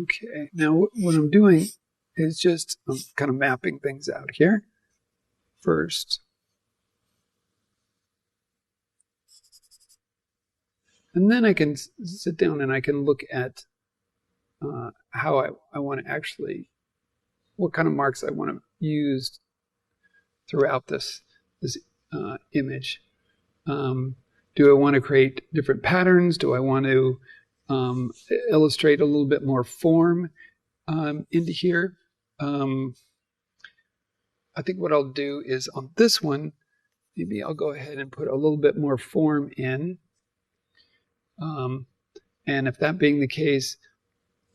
Okay, now what I'm doing is just I'm kind of mapping things out here first. And then I can sit down and I can look at how I want to actually, what kind of marks I want to use throughout this image. Do I want to create different patterns? Do I want to illustrate a little bit more form into here? I think what I'll do is on this one, maybe I'll go ahead and put a little bit more form in. And if that being the case,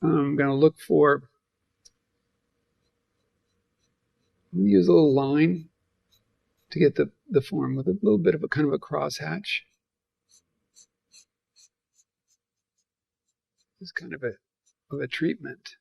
I'm going to look for, I'm going to use a little line to get the form with a little bit of a kind of a crosshatch. It's kind of a treatment.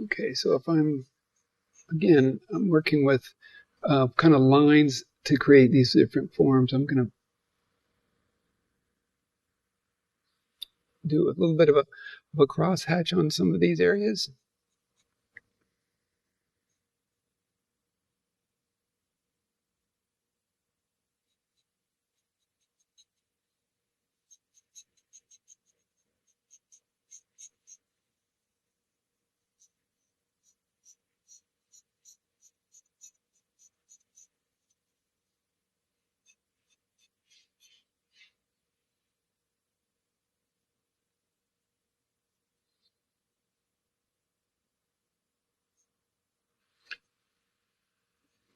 Okay, so if I'm working with kind of lines to create these different forms. I'm going to do a little bit of a crosshatch on some of these areas.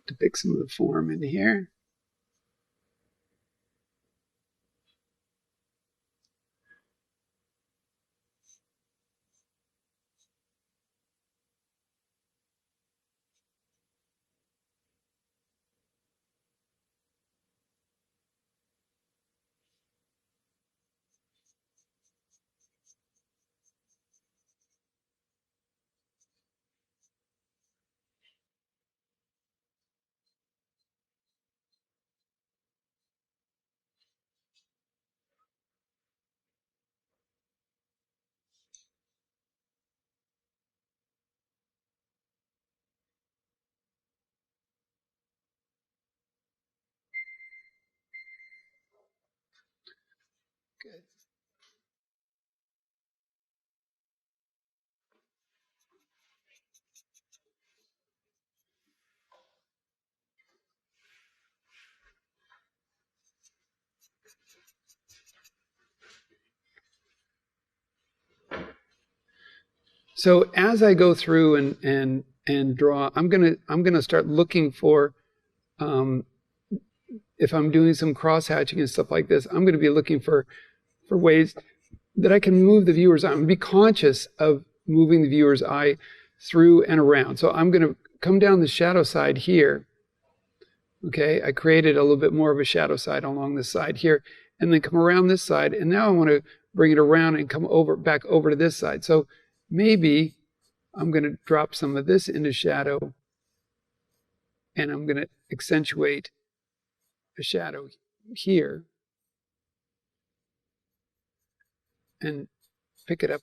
To pick some of the form in here. Good. So as I go through and draw, I'm gonna start looking for if I'm doing some cross hatching and stuff like this, I'm gonna be looking for ways that I can move the viewer's eye. I'm gonna be conscious of moving the viewer's eye through and around. So I'm gonna come down the shadow side here. Okay, I created a little bit more of a shadow side along this side here, and then come around this side. And now I want to bring it around and come over back over to this side. So maybe I'm going to drop some of this into shadow, and I'm going to accentuate a shadow here and pick it up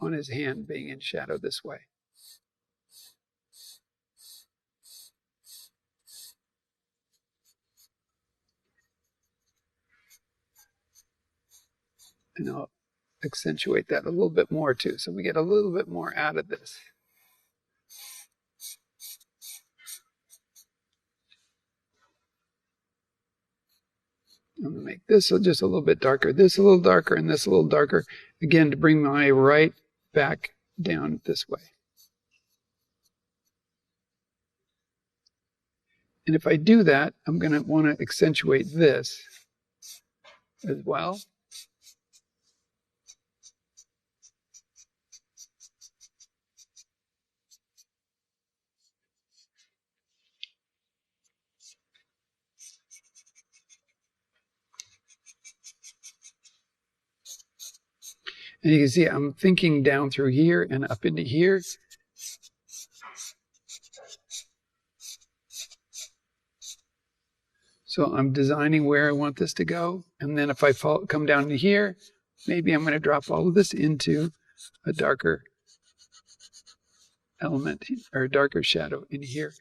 on his hand being in shadow this way. And I'll accentuate that a little bit more too. So we get a little bit more out of this. I'm going to make this just a little bit darker, this a little darker, and this a little darker. Again, to bring my eye right back down this way. And if I do that, I'm going to want to accentuate this as well. And you can see I'm thinking down through here and up into here. So I'm designing where I want this to go. And then if I come down to here, maybe I'm going to drop all of this into a darker element or a darker shadow in here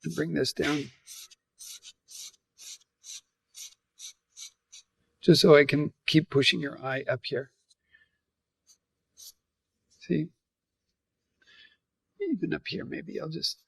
and bring this down. Just so I can keep pushing your eye up here. See? Even up here, maybe I'll just...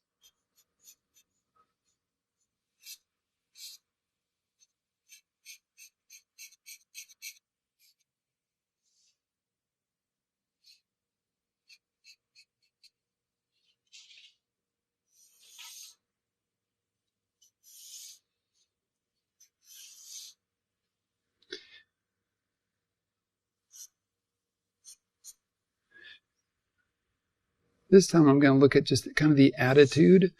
This time I'm going to look at just kind of the attitude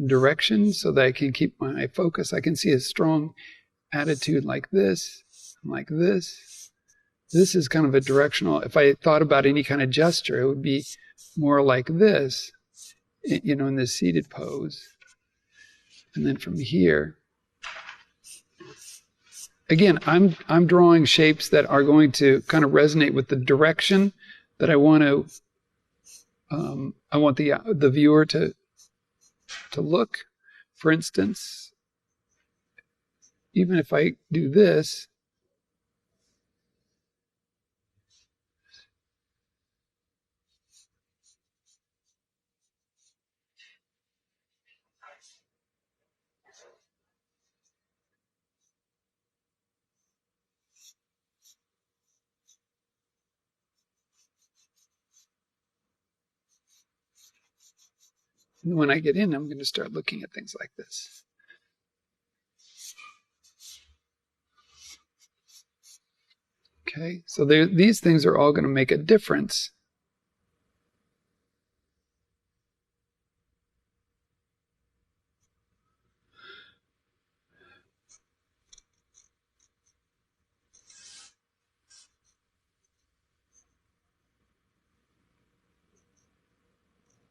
direction so that I can keep my eye focused. I can see a strong attitude like this, this is kind of a directional. If I thought about any kind of gesture, it would be more like this, you know, in this seated pose. And then from here, again, I'm drawing shapes that are going to kind of resonate with the direction that I want to. I want the viewer to look. For instance, even if I do this, when I get in, I'm going to start looking at things like this. Okay, so these things are all going to make a difference.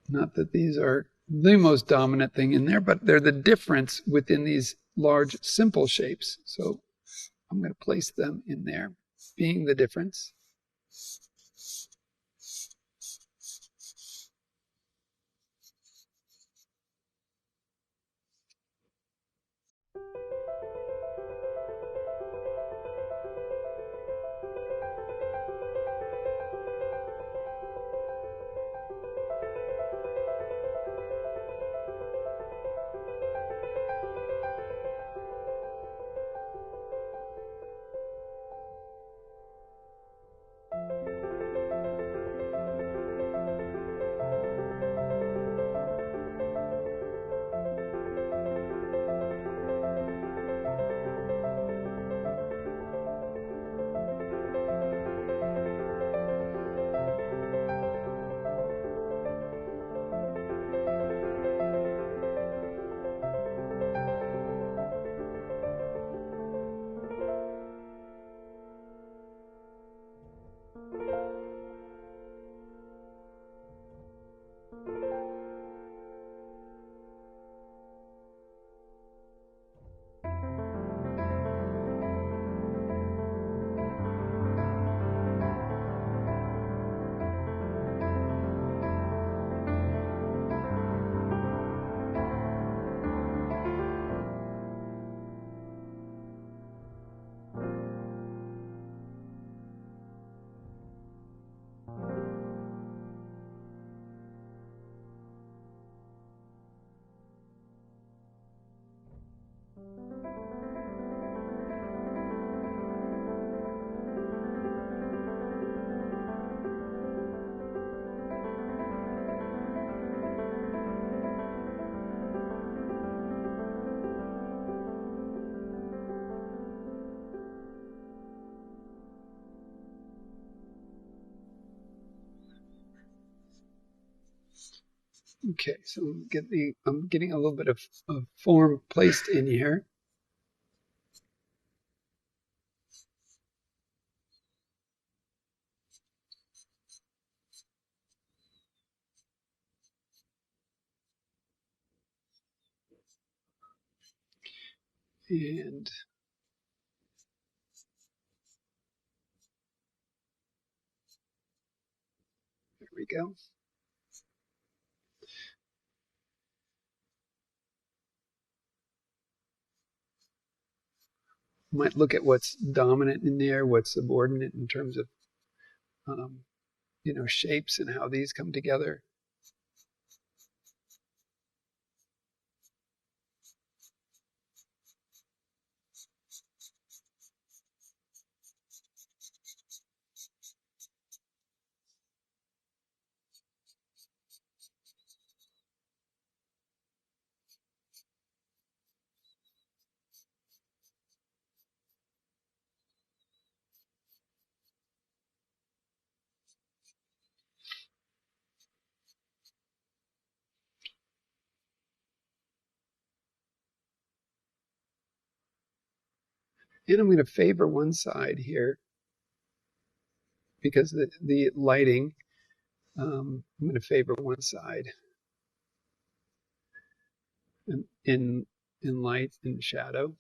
Not that these are the most dominant thing in there, but they're the difference within these large, simple shapes. So I'm going to place them in there, being the difference. Okay, so I'm getting a little bit of form placed in here. And there we go. Might look at what's dominant in there, what's subordinate in terms of, you know, shapes and how these come together. And I'm going to favor one side here because the lighting, I'm going to favor one side. And in light and shadow.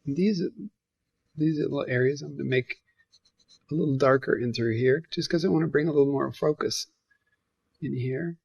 These little areas I'm going to make a little darker in through here, just because I want to bring a little more focus in here.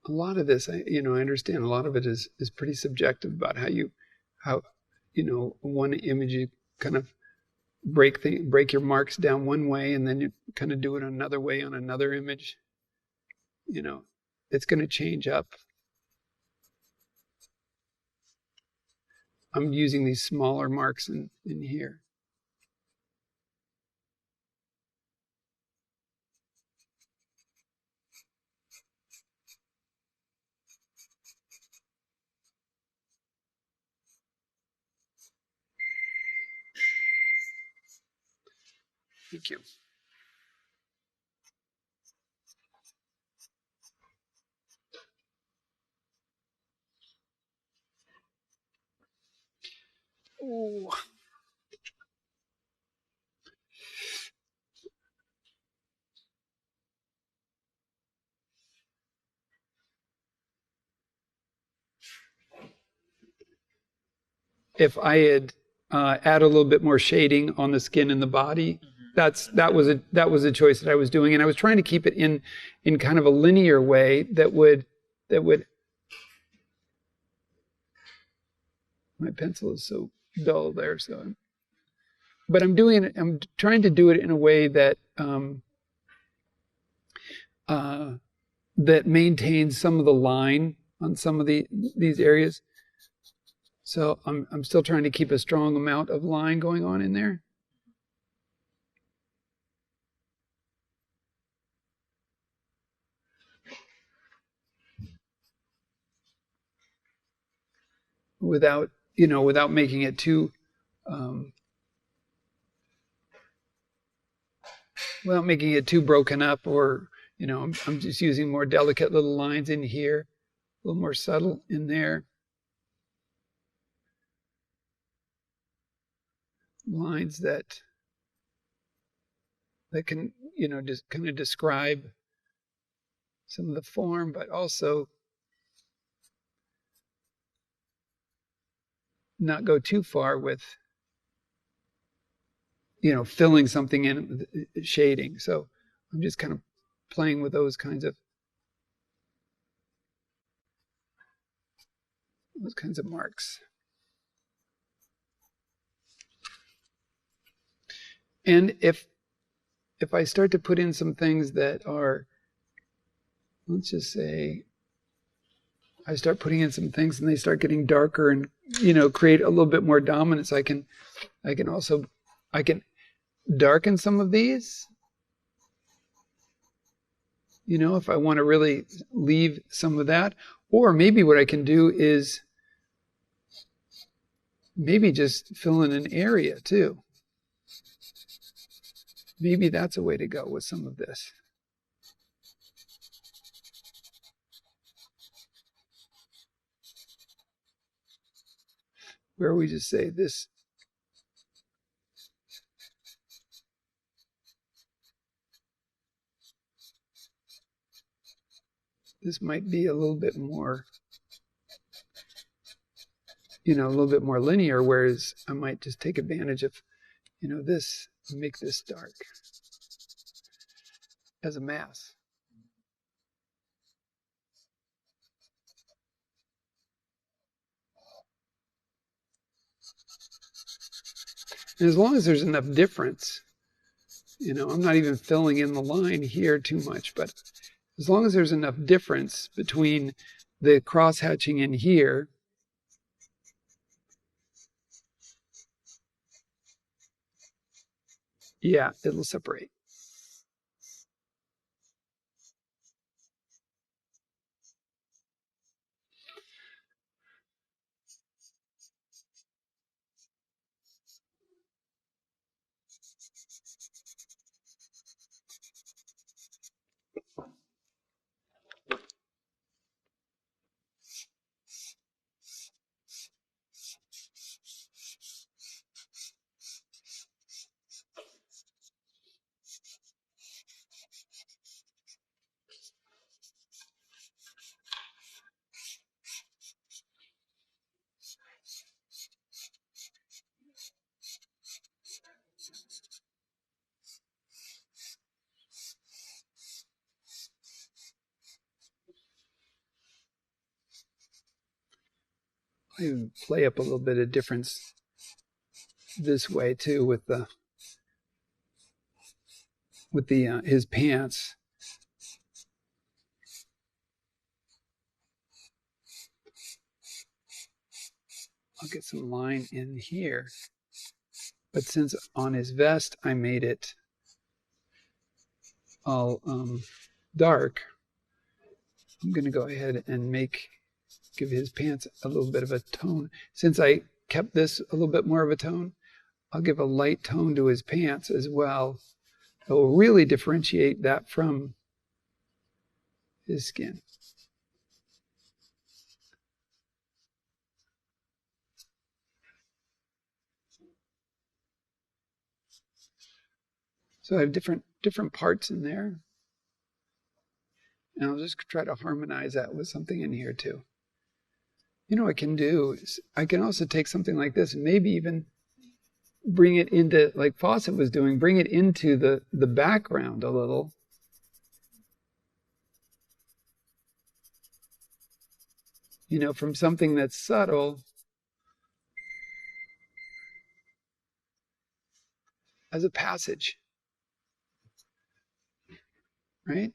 A lot of this, I understand a lot of it is pretty subjective about how one image you kind of break your marks down one way and then you kind of do it another way on another image. It's going to change up. I'm using these smaller marks in here. Thank you. Ooh. If I had add a little bit more shading on the skin and the body, that was a choice that I was doing, and I was trying to keep it in kind of a linear way that would. My pencil is so dull there, but I'm trying to do it in a way that that maintains some of the line on some of these areas. So I'm still trying to keep a strong amount of line going on in there. Without making it too broken up, or I'm just using more delicate little lines in here, a little more subtle in there. Lines that can just kind of describe some of the form, but also not go too far with filling something in with shading. So I'm just kind of playing with those kinds of marks. And if I start to put in some things that are, let's just say, I start putting in some things and they start getting darker and create a little bit more dominance, I can darken some of these you know, if I want to really leave some of that. Or maybe what I can do is maybe just fill in an area too. Maybe that's a way to go with some of this. Where we just say this. This might be a little bit more, you know, a little bit more linear, whereas I might just take advantage of, you know, this, make this dark as a mass. And as long as there's enough difference, you know, I'm not even filling in the line here too much, but as long as there's enough difference between the cross-hatching in here yeah, it'll separate. I even play up a little bit of difference this way too with the his pants. I'll get some line in here, but since on his vest I made it all dark, I'm going to go ahead and give his pants a little bit of a tone. Since I kept this a little bit more of a tone, I'll give a light tone to his pants as well. It will really differentiate that from his skin. So I have different parts in there. And I'll just try to harmonize that with something in here too. You know what I can do is I can also take something like this and maybe even bring it into, like Fawcett was doing, bring it into the background a little. You know, from something that's subtle as a passage. Right?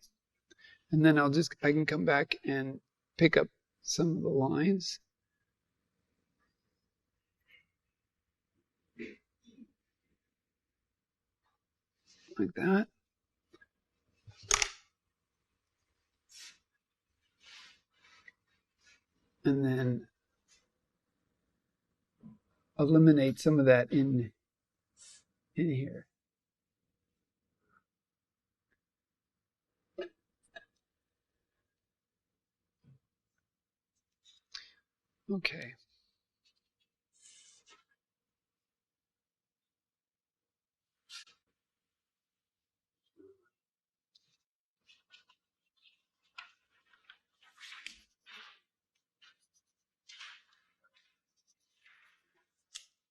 And then I can come back and pick up some of the lines. Like that. And then eliminate some of that in here. Okay.